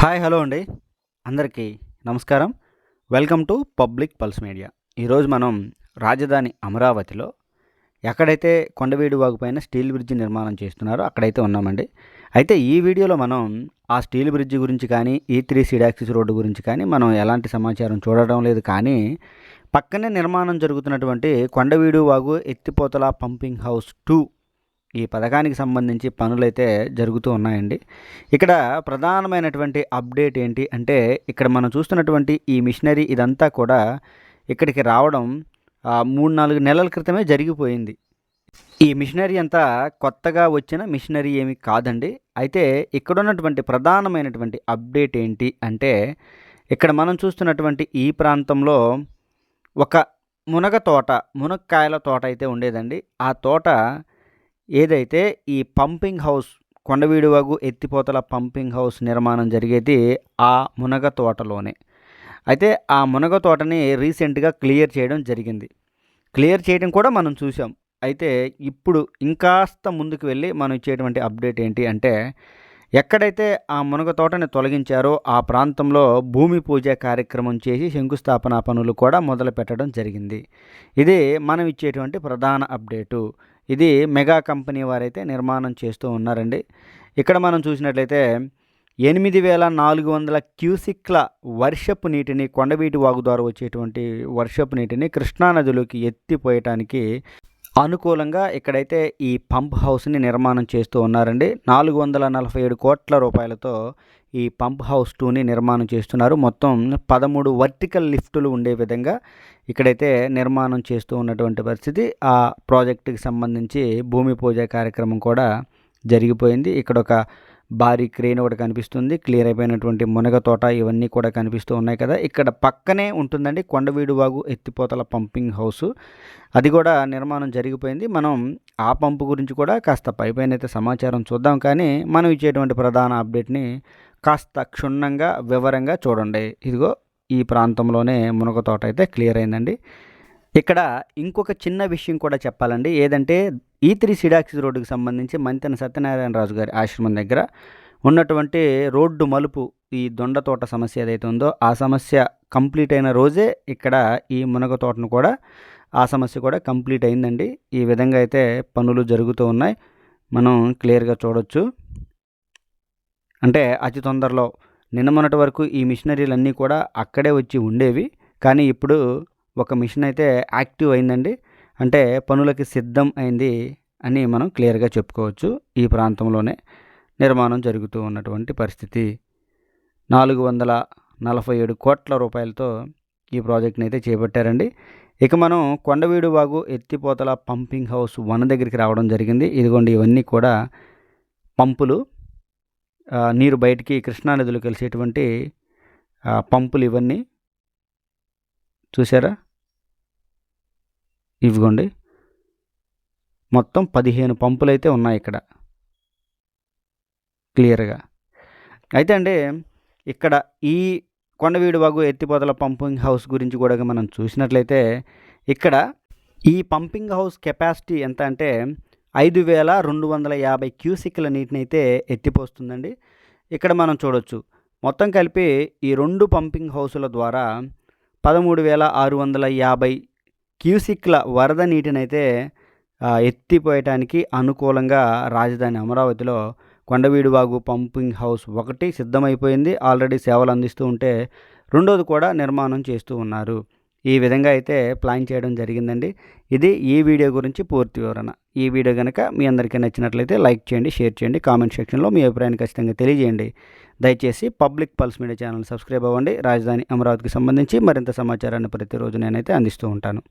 Hi hello అండి అందరికీ నమస్కారం. Welcome to public pulse media. ఈరోజు మనం రాజధాని అమరావతిలో ఎక్కడైతే కొండవీడు వాగు పైన స్టీల్ బ్రిడ్జ్ నిర్మాణం చేస్తున్నారో అక్కడైతే ఉన్నామండి. అయితే ఈ వీడియోలో మనం ఆ స్టీల్ బ్రిడ్జ్ గురించి కానీ E3 సీడ్ యాక్సిస్ రోడ్డు గురించి కానీ మనం ఎలాంటి సమాచారం చూడడం లేదు. కానీ పక్కనే నిర్మాణం జరుగుతున్నటువంటి కొండవీడు వాగు ఎత్తిపోతల పంపింగ్ హౌస్ 2 ఈ పథకానికి సంబంధించి పనులైతే జరుగుతూ ఉన్నాయండి. ఇక్కడ ప్రధానమైనటువంటి అప్డేట్ ఏంటి అంటే, ఇక్కడ మనం చూస్తున్నటువంటి ఈ మిషనరీ ఇదంతా కూడా ఇక్కడికి రావడం 3-4 నెలల క్రితమే జరిగిపోయింది. ఈ మిషనరీ అంతా కొత్తగా వచ్చిన మిషనరీ ఏమి కాదండి. అయితే ఇక్కడున్నటువంటి ప్రధానమైనటువంటి అప్డేట్ ఏంటి అంటే, ఇక్కడ మనం చూస్తున్నటువంటి ఈ ప్రాంతంలో ఒక మునక్కాయల తోట అయితే ఉండేదండి. ఆ తోట ఏదైతే ఈ పంపింగ్ హౌస్ కొండవీడు వాగు ఎత్తిపోతల పంపింగ్ హౌస్ నిర్మాణం జరిగేది ఆ మునగ తోటలోనే. అయితే ఆ మునగ తోటని రీసెంట్గా క్లియర్ చేయడం జరిగింది. క్లియర్ చేయడం కూడా మనం చూసాం. అయితే ఇప్పుడు ఇంకాస్త ముందుకు వెళ్ళి మనం ఇచ్చేటువంటి అప్డేట్ ఏంటి అంటే, ఎక్కడైతే ఆ మునగ తోటని తొలగించారో ఆ ప్రాంతంలో భూమి పూజ కార్యక్రమం చేసి శంకుస్థాపన పనులు కూడా మొదలు పెట్టడం జరిగింది. ఇది మనం ఇచ్చేటువంటి ప్రధాన అప్డేటు. ఇది మెగా కంపెనీ వారైతే నిర్మాణం చేస్తూ ఉన్నారండి. ఇక్కడ మనం చూసినట్లయితే 8,400 క్యూసిక్ల వర్షపు నీటిని కొండవీటి వాగు ద్వారా వచ్చేటువంటి వర్షపు నీటిని కృష్ణానదిలోకి ఎత్తిపోయటానికి అనుకూలంగా ఇక్కడైతే ఈ పంప్ హౌస్ని నిర్మాణం చేస్తూ ఉన్నారండి. 447 కోట్ల రూపాయలతో ఈ పంప్ హౌస్ 2ని నిర్మాణం చేస్తున్నారు. మొత్తం 13 వర్టికల్ లిఫ్టులు ఉండే విధంగా ఇక్కడైతే నిర్మాణం చేస్తూ ఉన్నటువంటి పరిస్థితి. ఆ ప్రాజెక్టుకి సంబంధించి భూమి పూజ కార్యక్రమం కూడా జరిగిపోయింది. ఇక్కడ ఒక భారీ క్రేన్ ఒకటి కనిపిస్తుంది. క్లియర్ అయిపోయినటువంటి మునగ తోట ఇవన్నీ కూడా కనిపిస్తూ ఉన్నాయి కదా. ఇక్కడ పక్కనే ఉంటుందండి కొండవీడు వాగు ఎత్తిపోతల పంపింగ్ హౌస్. అది కూడా నిర్మాణం జరిగిపోయింది. మనం ఆ పంపు గురించి కూడా కాస్త పైపైన అయితే సమాచారం చూద్దాం. కానీ మనం ఇచ్చేటువంటి ప్రధాన అప్డేట్ని కాస్త క్షుణ్ణంగా వివరంగా చూడండి. ఇదిగో ఈ ప్రాంతంలోనే మునగ తోట అయితే క్లియర్ అయిందండి. ఇక్కడ ఇంకొక చిన్న విషయం కూడా చెప్పాలండి. ఏదంటే E3 సీడ్ యాక్సిస్ రోడ్డుకి సంబంధించి మంతెన సత్యనారాయణ రాజు గారి ఆశ్రమం దగ్గర ఉన్నటువంటి రోడ్డు మలుపు ఈ దొండ తోట సమస్య ఏదైతే ఉందో ఆ సమస్య కంప్లీట్ అయిన రోజే ఇక్కడ ఈ మునగ తోటను కూడా ఆ సమస్య కూడా కంప్లీట్ అయిందండి. ఈ విధంగా అయితే పనులు జరుగుతూ ఉన్నాయి. మనం క్లియర్గా చూడొచ్చు. అంటే అతి తొందరలో నిన్న మొన్నటి వరకు ఈ మిషనరీలన్నీ కూడా అక్కడే వచ్చి ఉండేవి. కానీ ఇప్పుడు ఒక మిషన్ అయితే యాక్టివ్ అయిందండి. అంటే పనులకి సిద్ధం అయింది అని మనం క్లియర్గా చెప్పుకోవచ్చు. ఈ ప్రాంతంలోనే నిర్మాణం జరుగుతూ ఉన్నటువంటి పరిస్థితి. 447 కోట్ల రూపాయలతో ఈ ప్రాజెక్ట్ని అయితే చేపట్టారండి. ఇక మనం కొండవీడు వాగు ఎత్తిపోతల పంపింగ్ హౌస్ 1 దగ్గరికి రావడం జరిగింది. ఇదిగోండి ఇవన్నీ కూడా పంపులు, నీరు బయటికి కృష్ణానదిలో కలిసేటువంటి పంపులు ఇవన్నీ చూసారా. ఇవిగోండి మొత్తం 15 పంపులు అయితే ఉన్నాయి ఇక్కడ క్లియర్గా. అయితే అండి ఇక్కడ ఈ కొండవీడు వాగు ఎత్తిపోతల పంపింగ్ హౌస్ గురించి కూడా మనం చూసినట్లయితే ఇక్కడ ఈ పంపింగ్ హౌస్ కెపాసిటీ ఎంత అంటే 5,250 క్యూసిక్ల నీటిని అయితే ఎత్తిపోస్తుందండి. ఇక్కడ మనం చూడొచ్చు మొత్తం కలిపి ఈ 2 పంపింగ్ హౌసుల ద్వారా 13,650 క్యూసిక్ల వరద నీటినైతే ఎత్తిపోయటానికి అనుకూలంగా రాజధాని అమరావతిలో కొండవీడు వాగు పంపింగ్ హౌస్ 1 సిద్ధమైపోయింది. ఆల్రెడీ సేవలు అందిస్తూ ఉంటే రెండోది కూడా నిర్మాణం చేస్తూ ఉన్నారు. ఈ విధంగా అయితే ప్లాన్ చేయడం జరిగిందండి. ఇది ఈ వీడియో గురించి పూర్తి వివరణ. ఈ వీడియో కనుక మీ అందరికీ నచ్చినట్లయితే లైక్ చేయండి, షేర్ చేయండి, కామెంట్ సెక్షన్లో మీ అభిప్రాయాన్ని ఖచ్చితంగా తెలియజేయండి. దయచేసి public pulse media channel subscribe అవ్వండి. రాజధాని అమరావతికి సంబంధించి మరింత సమాచారాన్ని ప్రతిరోజు నేనైతే అందిస్తూ ఉంటాను.